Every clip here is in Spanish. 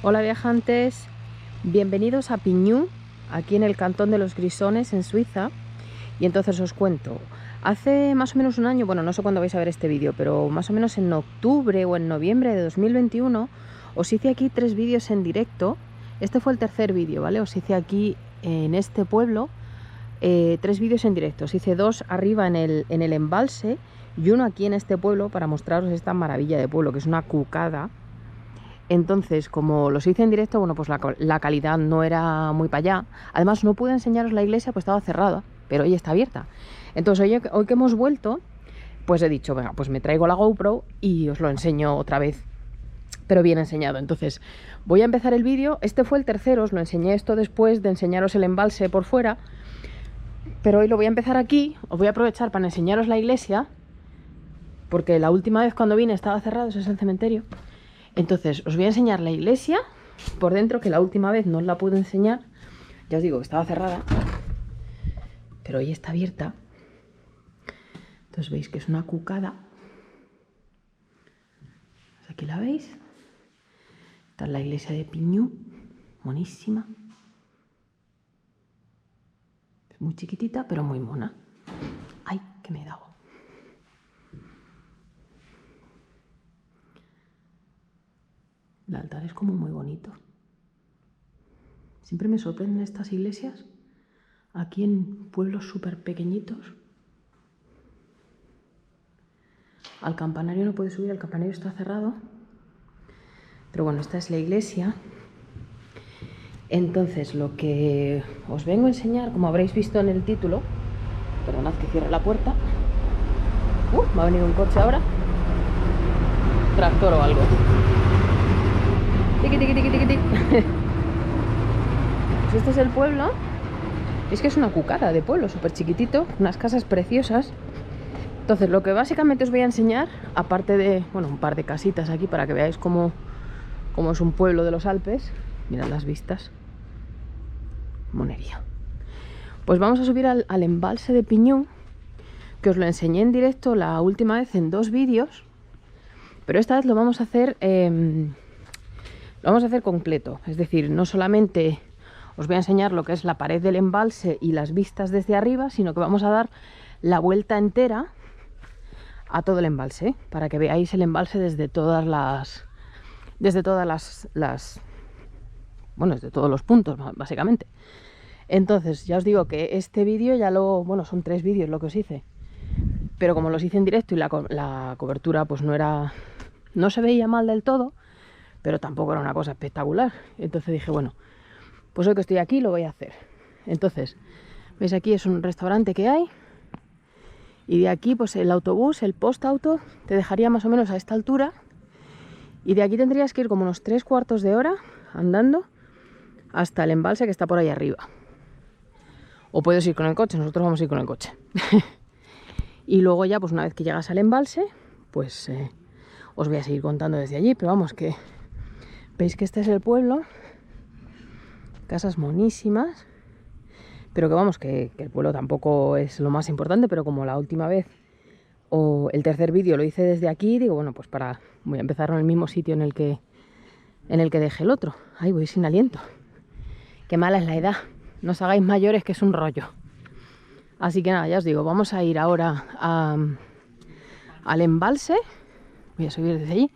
Hola viajantes, bienvenidos a Pignou, aquí en el cantón de los Grisones, en Suiza. Y entonces os cuento, hace más o menos un año, bueno, no sé cuándo vais a ver este vídeo, pero más o menos en octubre o en noviembre de 2021 os hice aquí 3 vídeos en directo. Este fue el tercer vídeo, ¿vale? Os hice aquí en este pueblo 3 vídeos en directo. Os hice 2 arriba en el embalse y uno aquí en este pueblo para mostraros esta maravilla de pueblo, que es una cucada. Entonces, como los hice en directo, bueno, pues la calidad no era muy para allá. Además, no pude enseñaros la iglesia, pues estaba cerrada, pero hoy está abierta. Entonces, hoy que hemos vuelto, pues he dicho, venga, pues me traigo la GoPro y os lo enseño otra vez, pero bien enseñado. Entonces, voy a empezar el vídeo. Este fue el tercero, os lo enseñé esto después de enseñaros el embalse por fuera, pero hoy lo voy a empezar aquí. Os voy a aprovechar para enseñaros la iglesia, porque la última vez cuando vine estaba cerrado, ese es el cementerio. Entonces, os voy a enseñar la iglesia por dentro, que la última vez no os la pude enseñar. Ya os digo, estaba cerrada, pero hoy está abierta. Entonces veis que es una cucada. Aquí la veis. Esta es la iglesia de Pignou, monísima. Es muy chiquitita, pero muy mona. ¡Ay, que me he dado! El altar es como muy bonito. Siempre me sorprenden estas iglesias aquí en pueblos súper pequeñitos. Al campanario no puede subir, el campanario está cerrado. Pero bueno, esta es la iglesia. Entonces, lo que os vengo a enseñar, como habréis visto en el título, perdonad que cierre la puerta. Va a venir un coche ahora. Tractor o algo. Tiqui, tiqui, tiqui, tiqui, tiqui. Pues este es el pueblo. Es que es una cucada de pueblo, súper chiquitito, unas casas preciosas. Entonces, lo que básicamente os voy a enseñar, aparte de, bueno, un par de casitas aquí para que veáis cómo es un pueblo de los Alpes. Mirad las vistas. Monería. Pues vamos a subir al embalse de Pignou, que os lo enseñé en directo la última vez en 2 vídeos, pero esta vez lo vamos a hacer completo. Es decir, no solamente os voy a enseñar lo que es la pared del embalse y las vistas desde arriba, sino que vamos a dar la vuelta entera a todo el embalse, para que veáis el embalse desde todos los puntos, básicamente. Entonces, ya os digo que este vídeo bueno, son 3 vídeos lo que os hice, pero como los hice en directo y la cobertura pues no se veía mal del todo, pero tampoco era una cosa espectacular. Entonces dije, bueno, pues hoy que estoy aquí lo voy a hacer. Entonces, veis, aquí es un restaurante que hay, y de aquí pues el autobús, el postauto, te dejaría más o menos a esta altura, y de aquí tendrías que ir como unos 3/4 de hora andando hasta el embalse que está por ahí arriba. O puedes ir con el coche, nosotros vamos a ir con el coche. Y luego ya, pues una vez que llegas al embalse, pues os voy a seguir contando desde allí. Pero vamos, que veis que este es el pueblo. Casas monísimas. Pero que vamos, que el pueblo tampoco es lo más importante. Pero como la última vez, o el tercer vídeo lo hice desde aquí, digo, bueno, pues voy a empezar en el mismo sitio en el que dejé el otro. Ay, voy sin aliento. Qué mala es la edad. No os hagáis mayores, que es un rollo. Así que nada, ya os digo, vamos a ir ahora al embalse. Voy a subir desde allí.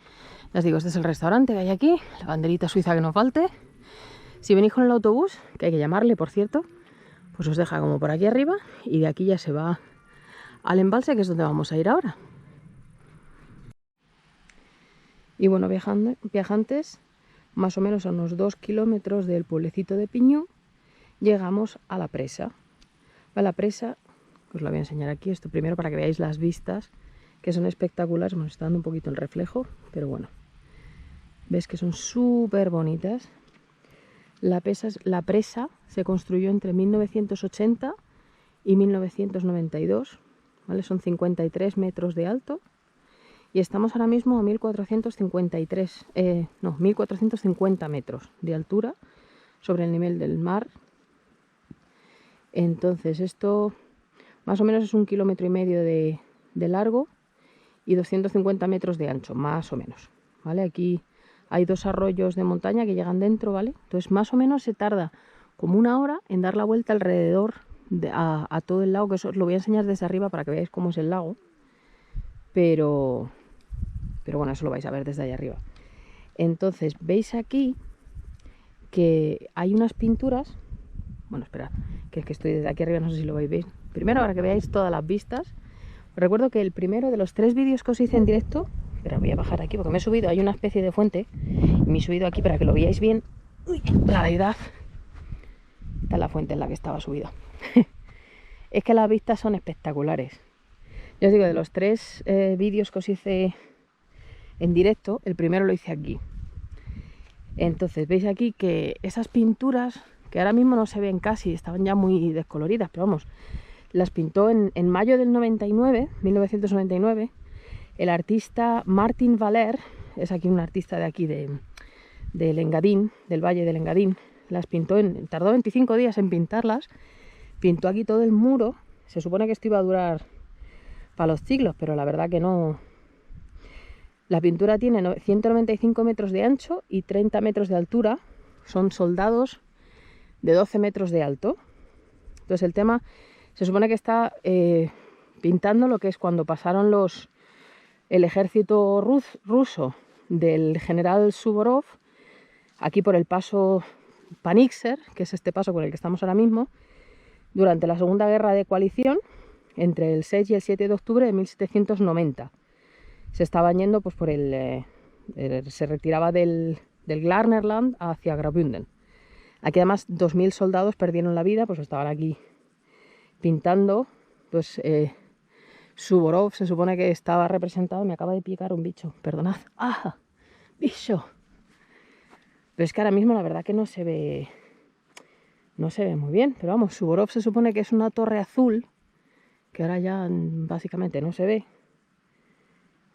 Ya os digo, este es el restaurante que hay aquí, la banderita suiza que no falte. Si venís con el autobús, que hay que llamarle, por cierto, pues os deja como por aquí arriba, y de aquí ya se va al embalse, que es donde vamos a ir ahora. Y bueno, viajantes, más o menos a unos 2 kilómetros del pueblecito de Pignou, llegamos a la presa. A la presa, os la voy a enseñar aquí, esto primero para que veáis las vistas, que son espectaculares. Bueno, está dando un poquito el reflejo, pero bueno, ves que son súper bonitas. La presa se construyó entre 1980 y 1992, ¿vale? Son 53 metros de alto, y estamos ahora mismo a 1450 metros de altura sobre el nivel del mar. Entonces esto más o menos es 1,5 kilómetros de largo y 250 metros de ancho, más o menos, ¿vale? Aquí Hay 2 arroyos de montaña que llegan dentro, ¿vale? Entonces más o menos se tarda como 1 hora en dar la vuelta alrededor a todo el lago, que eso os lo voy a enseñar desde arriba para que veáis cómo es el lago. Pero bueno, eso lo vais a ver desde ahí arriba. Entonces, veis aquí que hay unas pinturas. Bueno, esperad, que es que estoy desde aquí arriba, no sé si lo veis bien. Primero, para que veáis todas las vistas. Os recuerdo que el primero de los 3 vídeos que os hice en directo, pero voy a bajar aquí porque me he subido, hay una especie de fuente, y me he subido aquí para que lo veáis bien. Uy, claridad. Esta es la fuente en la que estaba subido. Es que las vistas son espectaculares. Ya os digo, de los 3 vídeos que os hice en directo, el primero lo hice aquí. Entonces veis aquí que esas pinturas, que ahora mismo no se ven casi, estaban ya muy descoloridas, pero vamos, las pintó en mayo del 1999, el artista Martin Valer. Es aquí un artista de aquí del Engadín, del Valle del Engadín. Las pintó, tardó 25 días en pintarlas, pintó aquí todo el muro. Se supone que esto iba a durar para los siglos, pero la verdad que no. La pintura tiene 195 metros de ancho y 30 metros de altura. Son soldados de 12 metros de alto. Entonces el tema, se supone que está pintando lo que es cuando pasaron el ejército ruso del general Suvorov aquí por el paso Panikser, que es este paso por el que estamos ahora mismo, durante la Segunda Guerra de Coalición, entre el 6 y el 7 de octubre de 1790. Se estaban yendo pues por se retiraba del Glarnerland hacia Graubünden. Aquí además 2000 soldados perdieron la vida, pues estaban aquí pintando. Pues Suvorov se supone que estaba representado. Me acaba de picar un bicho, perdonad. ¡Ah! ¡Bicho! Pero es que ahora mismo la verdad que no se ve muy bien. Pero vamos, Suvorov se supone que es una torre azul, que ahora ya básicamente no se ve.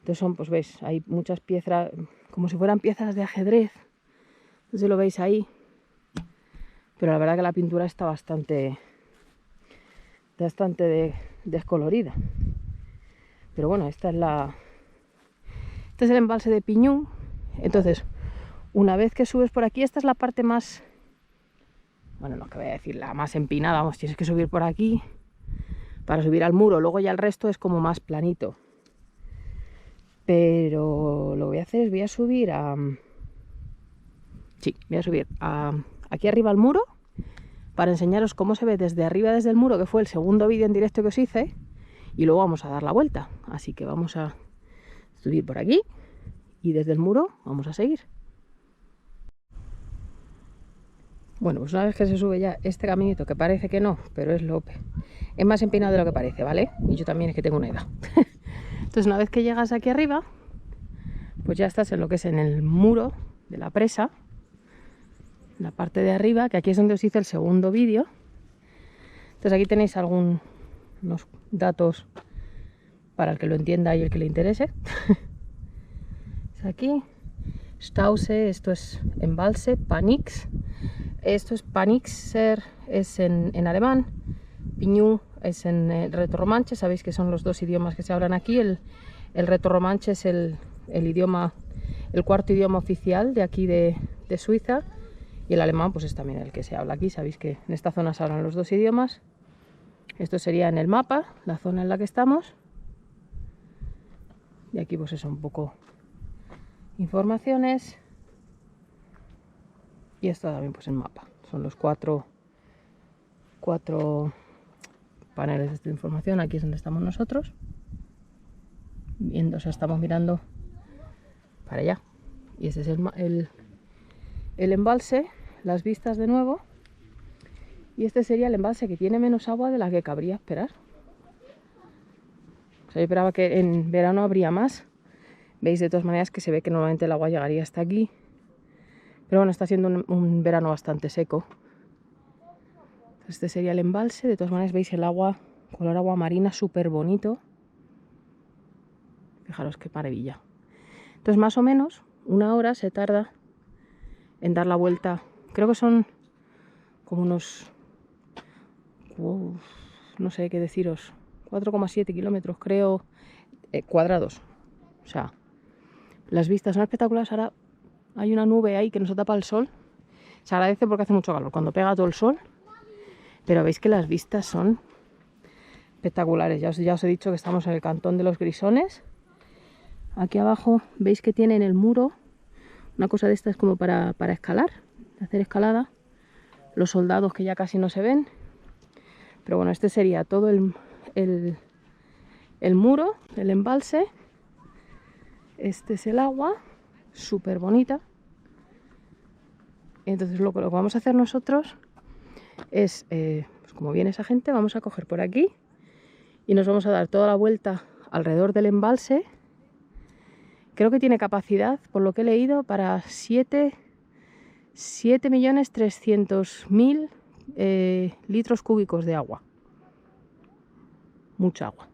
Entonces son, pues veis, hay muchas piezas, como si fueran piezas de ajedrez. Entonces lo veis ahí. Pero la verdad que la pintura está bastante descolorida. Pero bueno, este es el embalse de Piñún. Entonces, una vez que subes por aquí, esta es la parte más, bueno, no que voy a decir la más empinada, vamos, tienes que subir por aquí para subir al muro. Luego ya el resto es como más planito. Pero lo que voy a hacer es voy a subir aquí arriba al muro para enseñaros cómo se ve desde arriba, desde el muro, que fue el segundo vídeo en directo que os hice, y luego vamos a dar la vuelta. Así que vamos a subir por aquí y desde el muro vamos a seguir. Bueno, pues una vez que se sube ya este caminito, que parece que no, pero es más empinado de lo que parece, ¿vale? Y yo también es que tengo una edad. Entonces una vez que llegas aquí arriba, pues ya estás en lo que es en el muro de la presa, en la parte de arriba, que aquí es donde os hice el segundo vídeo. Entonces aquí tenéis unos datos para el que lo entienda y el que le interese. Es aquí, Stausee, esto es embalse, Panix, esto es Panikser, es en alemán, Piñún es en retorromanche. Sabéis que son los 2 idiomas que se hablan aquí. El retorromanche es el idioma, el 4.º idioma oficial de aquí de Suiza, y el alemán pues es también el que se habla aquí. Sabéis que en esta zona se hablan los 2 idiomas. Esto sería en el mapa, la zona en la que estamos. Y aquí pues eso, un poco informaciones. Y esto también pues en mapa. Son los cuatro paneles de información. Aquí es donde estamos nosotros. O sea, estamos mirando para allá. Y ese es el embalse, las vistas de nuevo. Y este sería el embalse que tiene menos agua de la que cabría esperar. O sea, yo esperaba que en verano habría más. Veis de todas maneras que se ve que normalmente el agua llegaría hasta aquí. Pero bueno, está siendo un verano bastante seco. Este sería el embalse. De todas maneras veis el agua, color agua marina, súper bonito. Fijaros qué maravilla. Entonces más o menos 1 hora se tarda en dar la vuelta. Creo que son como unos, no sé qué deciros, 4,7 kilómetros creo, cuadrados. O sea, las vistas son espectaculares. Ahora Hay una nube ahí que nos tapa el sol. Se agradece porque hace mucho calor cuando pega todo el sol. Pero veis que las vistas son espectaculares. Ya os he dicho que estamos en el cantón de los Grisones. Aquí abajo veis que tienen el muro. Una cosa de estas como para escalar, hacer escalada. Los soldados que ya casi no se ven. Pero bueno, este sería todo el muro, el embalse. Este es el agua, súper bonita. Entonces lo que vamos a hacer nosotros es, pues como viene esa gente, vamos a coger por aquí y nos vamos a dar toda la vuelta alrededor del embalse. Creo que tiene capacidad, por lo que he leído, para 7.300.000 litros cúbicos de agua. Mucha agua.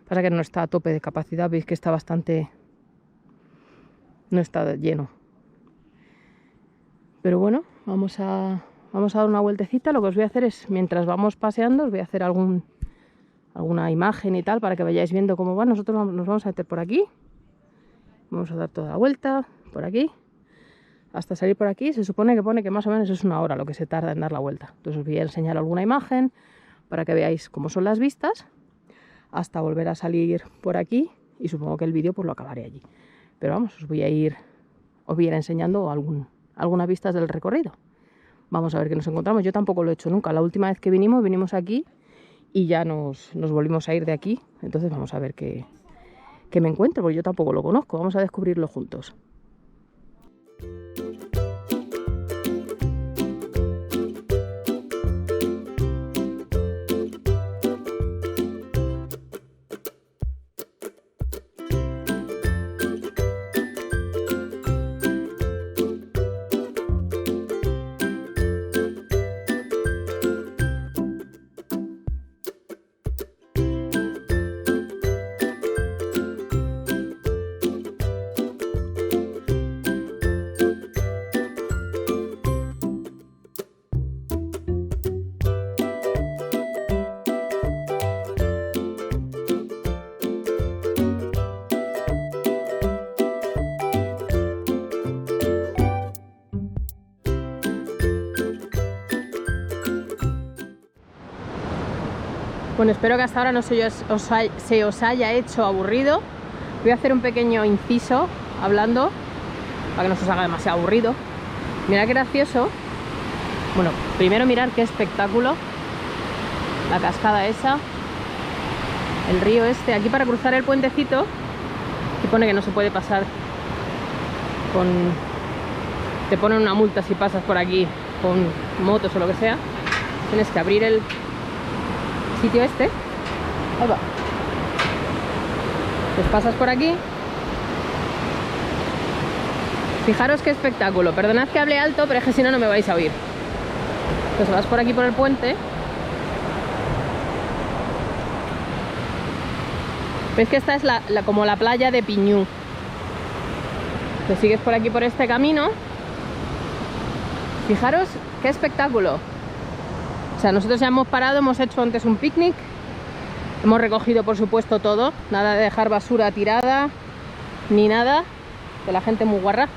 Pasa que no está a tope de capacidad, veis que está bastante... no está lleno. Pero bueno, vamos a dar una vueltecita. Lo que os voy a hacer es, mientras vamos paseando, os voy a hacer alguna imagen y tal para que vayáis viendo cómo va. Nosotros nos vamos a meter por aquí. Vamos a dar toda la vuelta por aquí. Hasta salir por aquí. Se supone que pone que más o menos es 1 hora lo que se tarda en dar la vuelta. Entonces os voy a enseñar alguna imagen para que veáis cómo son las vistas. Hasta volver a salir por aquí. Y supongo que el vídeo pues lo acabaré allí. Pero vamos, os voy a ir enseñando algunas vistas del recorrido. Vamos a ver qué nos encontramos. Yo tampoco lo he hecho nunca. La última vez que vinimos aquí y ya nos volvimos a ir de aquí. Entonces vamos a ver qué me encuentro, porque yo tampoco lo conozco. Vamos a descubrirlo juntos. Bueno, espero que hasta ahora no se os haya hecho aburrido. Voy a hacer un pequeño inciso hablando para que no se os haga demasiado aburrido. Mirad qué gracioso. Bueno, primero mirad qué espectáculo. La cascada esa. El río este. Aquí para cruzar el puentecito, que pone que no se puede pasar con... Te ponen una multa si pasas por aquí con motos o lo que sea. Tienes que abrir el sitio este. Ahí va. Pues pasas por aquí. Fijaros qué espectáculo. Perdonad que hable alto, pero es que si no, no me vais a oír. Pues vas por aquí por el puente. Veis que esta es como la playa de Piñú. Te sigues por aquí por este camino. Fijaros qué espectáculo. O sea, nosotros ya hemos parado, hemos hecho antes un picnic. Hemos recogido, por supuesto, todo. Nada de dejar basura tirada, ni nada. De la gente muy guarra.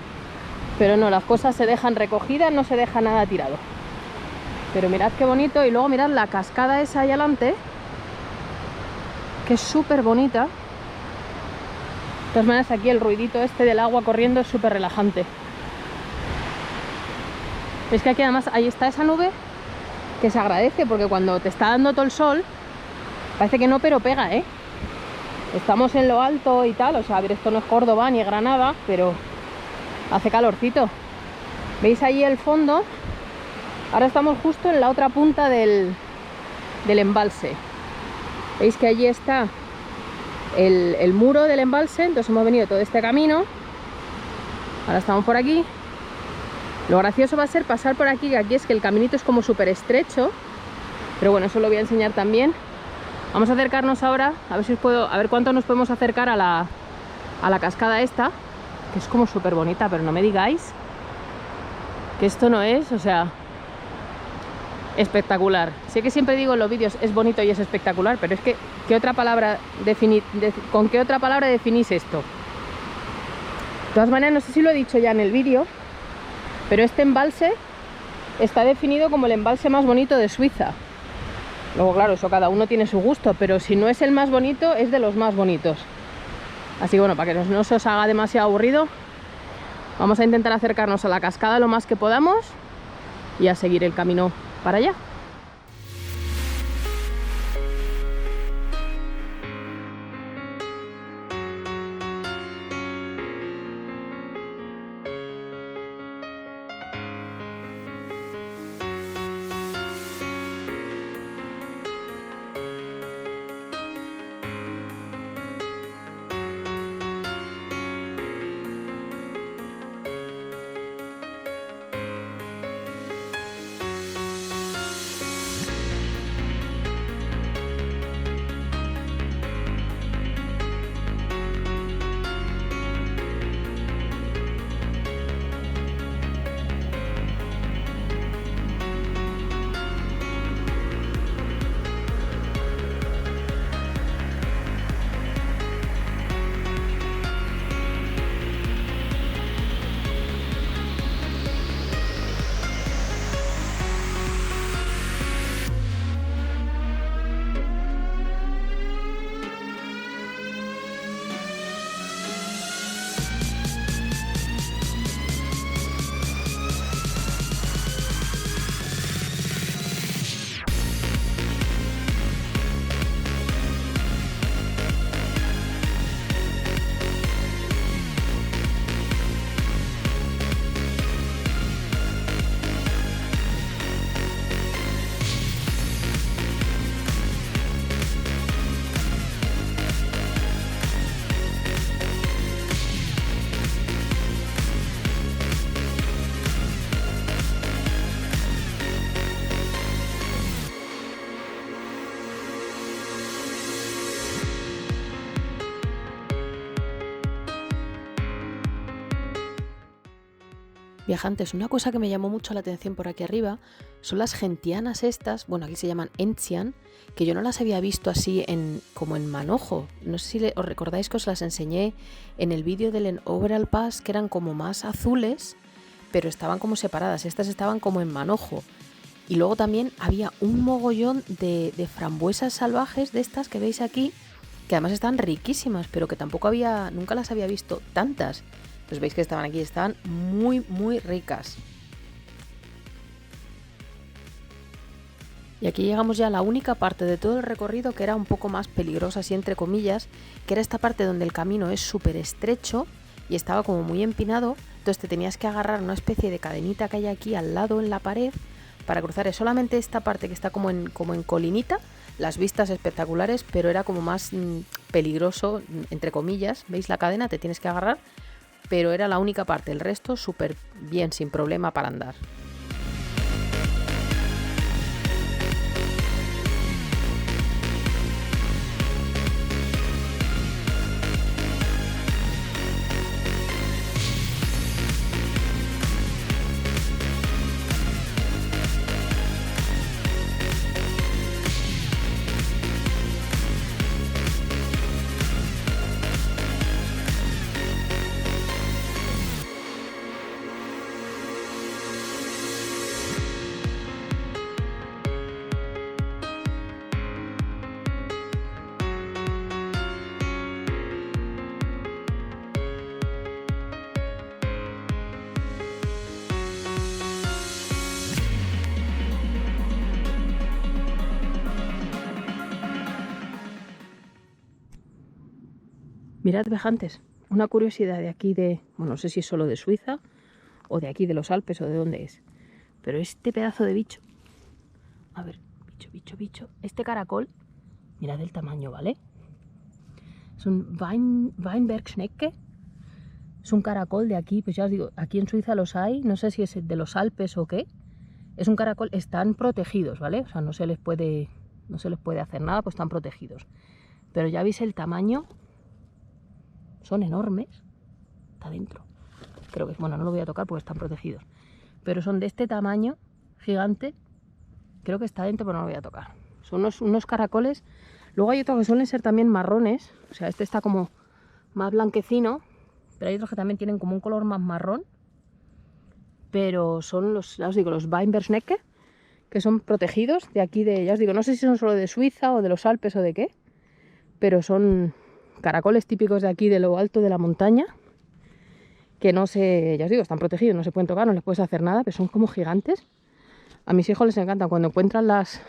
Pero no, las cosas se dejan recogidas, no se deja nada tirado. Pero mirad qué bonito. Y luego mirad la cascada esa ahí adelante, que es súper bonita. De todas maneras, aquí el ruidito este del agua corriendo es súper relajante. Es que aquí además, ahí está esa nube que se agradece, porque cuando te está dando todo el sol, parece que no, pero pega, ¿eh? Estamos en lo alto y tal, o sea, a ver, esto no es Córdoba ni Granada, pero hace calorcito. ¿Veis ahí el fondo? Ahora estamos justo en la otra punta del embalse. ¿Veis que allí está el muro del embalse? Entonces hemos venido todo este camino. Ahora estamos por aquí. Lo gracioso va a ser pasar por aquí, que aquí es que el caminito es como súper estrecho. Pero bueno, eso lo voy a enseñar también. Vamos a acercarnos ahora, a ver si os puedo, a ver cuánto nos podemos acercar a la cascada esta, que es como súper bonita, pero no me digáis que esto no es, o sea, espectacular. Sé que siempre digo en los vídeos es bonito y es espectacular, pero es que ¿con qué otra palabra definís esto? todas maneras, no sé si lo he dicho ya en el vídeo, pero este embalse está definido como el embalse más bonito de Suiza. Luego, claro, eso cada uno tiene su gusto, pero si no es el más bonito, es de los más bonitos. Así que bueno, para que no se os haga demasiado aburrido, vamos a intentar acercarnos a la cascada lo más que podamos y a seguir el camino para allá. Viajantes, una cosa que me llamó mucho la atención por aquí arriba son las gentianas estas, bueno, aquí se llaman Enzian, que yo no las había visto así como en manojo. No sé si os recordáis que os las enseñé en el vídeo del Overall Pass, que eran como más azules, pero estaban como separadas. Estas estaban como en manojo. Y luego también había un mogollón de frambuesas salvajes de estas que veis aquí, que además están riquísimas, pero que nunca las había visto tantas. Pues veis que estaban aquí, estaban muy, muy ricas. Y aquí llegamos ya a la única parte de todo el recorrido que era un poco más peligrosa, así entre comillas, que era esta parte donde el camino es súper estrecho y estaba como muy empinado, entonces te tenías que agarrar una especie de cadenita que hay aquí al lado en la pared para cruzar. Es solamente esta parte que está como en colinita, las vistas espectaculares, pero era como más peligroso, entre comillas. ¿Veis la cadena? Te tienes que agarrar. Pero era la única parte, el resto súper bien, sin problema para andar. Mirad, viajantes, una curiosidad de aquí bueno, no sé si es solo de Suiza o de aquí de los Alpes o de dónde es, pero este pedazo de bicho, a ver, bicho, este caracol, mirad el tamaño, ¿vale? Es un Weinbergschnecke, es un caracol de aquí, pues ya os digo, aquí en Suiza los hay, no sé si es de los Alpes o qué, es un caracol, están protegidos, ¿vale? O sea, no se les puede hacer nada, pues están protegidos, pero ya veis el tamaño. Son enormes, está dentro, creo que, bueno, no lo voy a tocar porque están protegidos, pero son de este tamaño, gigante, creo que está dentro pero no lo voy a tocar. Son unos caracoles, luego hay otros que suelen ser también marrones, o sea, este está como más blanquecino, pero hay otros que también tienen como un color más marrón. Pero son los, ya os digo, los Weinbergsnecke, que son protegidos de aquí de, ya os digo, no sé si son solo de Suiza o de los Alpes o de qué, pero son caracoles típicos de aquí, de lo alto de la montaña, que no se, ya os digo, están protegidos, no se pueden tocar, no les puedes hacer nada, pero son como gigantes. A mis hijos les encantan cuando encuentran las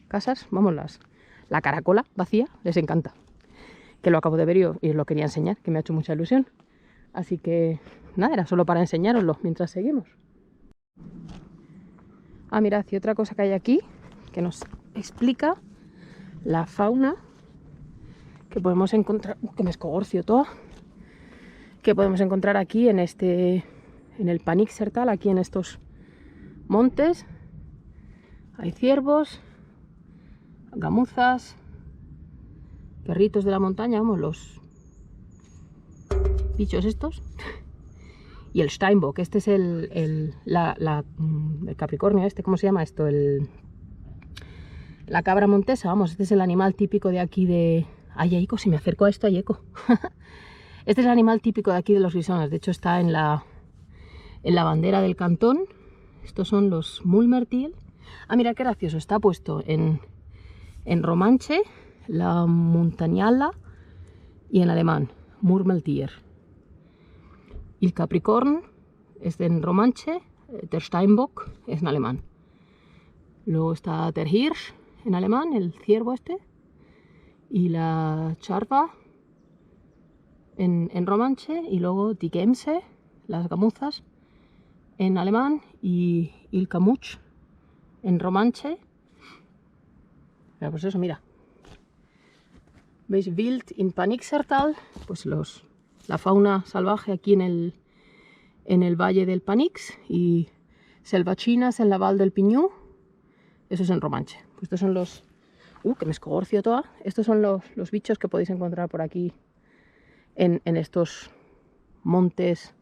casas, vamos, la caracola vacía, les encanta. Que lo acabo de ver y os lo quería enseñar, que me ha hecho mucha ilusión. Así que nada, era solo para enseñároslo mientras seguimos. Ah, mirad, y otra cosa que hay aquí que nos explica la fauna que podemos encontrar, que me escogorcio toda, que podemos encontrar aquí en el Paniksertal, aquí en estos montes. Hay ciervos, gamuzas, perritos de la montaña, vamos, los bichos estos. Y el Steinbock, este es el capricornio, ¿cómo se llama esto? La cabra montesa, vamos, este es el animal típico de aquí de... Ay, hay eco, si me acerco a esto hay eco. Este es el animal típico de aquí de los Grisones, de hecho está en la bandera del cantón. Estos son los Mulmertier. Ah, mira qué gracioso, está puesto en romanche, la Montagnala, y en alemán, Murmeltier. El Capricorn es en romanche, der Steinbock es en alemán. Luego está der Hirsch en alemán, el ciervo este. Y la Charva en romanche. Y luego die Gemse, las gamuzas, en alemán. Y el Camuch en romanche. Pero pues eso, mira. ¿Veis? Wild in Paniksertal, pues la fauna salvaje aquí en el valle del Panix, y selvachinas en la Val del Piñú, eso es en romanche. Pues estos son los... que me escogorcio toda. Estos son los bichos que podéis encontrar por aquí en estos montes,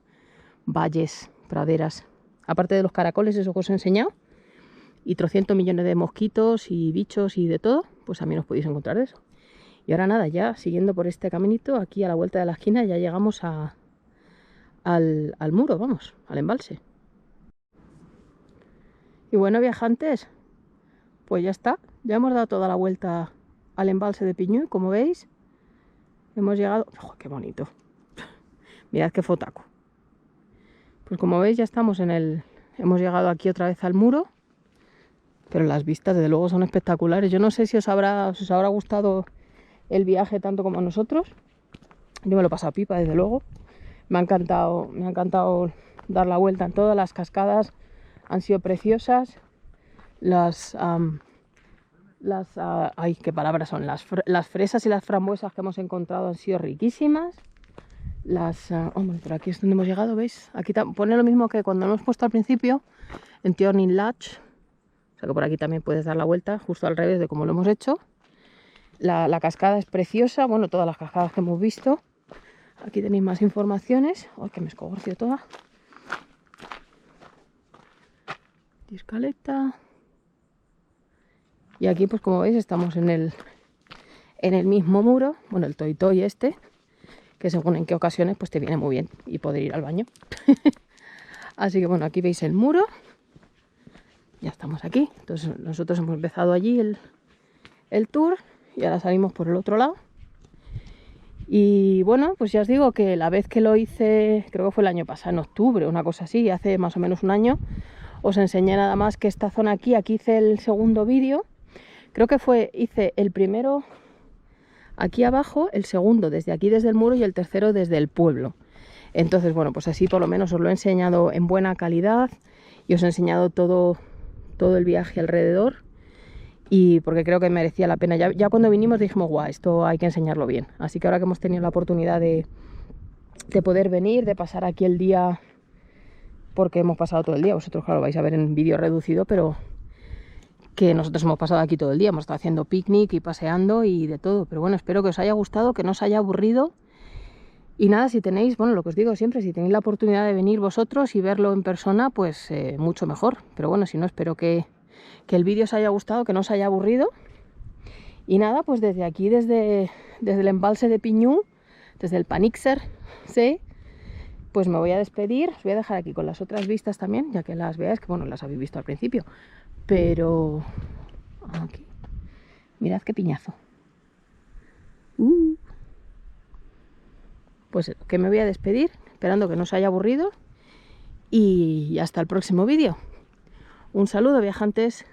valles, praderas. Aparte de los caracoles, eso que os he enseñado, y 300 millones de mosquitos y bichos y de todo, pues también os podéis encontrar eso. Y ahora nada, ya siguiendo por este caminito, aquí a la vuelta de la esquina ya llegamos al muro, vamos, al embalse. Y bueno, viajantes, pues ya está, ya hemos dado toda la vuelta al embalse de Piñú, como veis. Hemos llegado... ¡Oh, qué bonito! Mirad qué fotaco. Pues como veis ya estamos hemos llegado aquí otra vez al muro, pero las vistas desde luego son espectaculares. Yo no sé si os habrá gustado el viaje tanto como a nosotros. Yo me lo he pasado pipa, desde luego. Me ha encantado dar la vuelta en todas las cascadas. Han sido preciosas. Ay, qué palabras son. Las fresas y las frambuesas que hemos encontrado han sido riquísimas. Hombre, pero aquí es donde hemos llegado, ¿veis? Aquí pone lo mismo que cuando hemos puesto al principio, en Tjörnin Latch. O sea que por aquí también puedes dar la vuelta, justo al revés de como lo hemos hecho. La cascada es preciosa, bueno, todas las cascadas que hemos visto. Aquí tenéis más informaciones. Ay, que me escogorcio toda. Escaleta. Y aquí, pues como veis, estamos en el mismo muro. Bueno, el toy este, que según en qué ocasiones, pues te viene muy bien y poder ir al baño. Así que bueno, aquí veis el muro. Ya estamos aquí. Entonces nosotros hemos empezado allí el tour. Y ahora salimos por el otro lado. Y bueno, pues ya os digo que la vez que lo hice, creo que fue el año pasado, en octubre, una cosa así, hace más o menos un año, os enseñé nada más que esta zona aquí hice el segundo vídeo. Creo que hice el primero aquí abajo, el segundo desde aquí, desde el muro, y el tercero desde el pueblo. Entonces, bueno, pues así por lo menos os lo he enseñado en buena calidad y os he enseñado todo el viaje alrededor. Y porque creo que merecía la pena. Ya cuando vinimos dijimos, guau, esto hay que enseñarlo bien. Así que ahora que hemos tenido la oportunidad de poder venir, de pasar aquí el día, porque hemos pasado todo el día, vosotros claro vais a ver en vídeo reducido, pero que nosotros hemos pasado aquí todo el día, hemos estado haciendo picnic y paseando y de todo. Pero bueno, espero que os haya gustado, que no os haya aburrido. Y nada, si tenéis, bueno, lo que os digo siempre, si tenéis la oportunidad de venir vosotros y verlo en persona, pues mucho mejor. Pero bueno, si no, espero que el vídeo os haya gustado, que no os haya aburrido. Y nada, pues desde aquí, desde el embalse de Piñú, desde el Panikser, ¿sí? pues me voy a despedir. Os voy a dejar aquí con las otras vistas también, ya que las veáis, que bueno, las habéis visto al principio. Pero aquí, mirad qué piñazo. Pues eso, que me voy a despedir, esperando que no os haya aburrido. Y hasta el próximo vídeo. Un saludo, viajantes.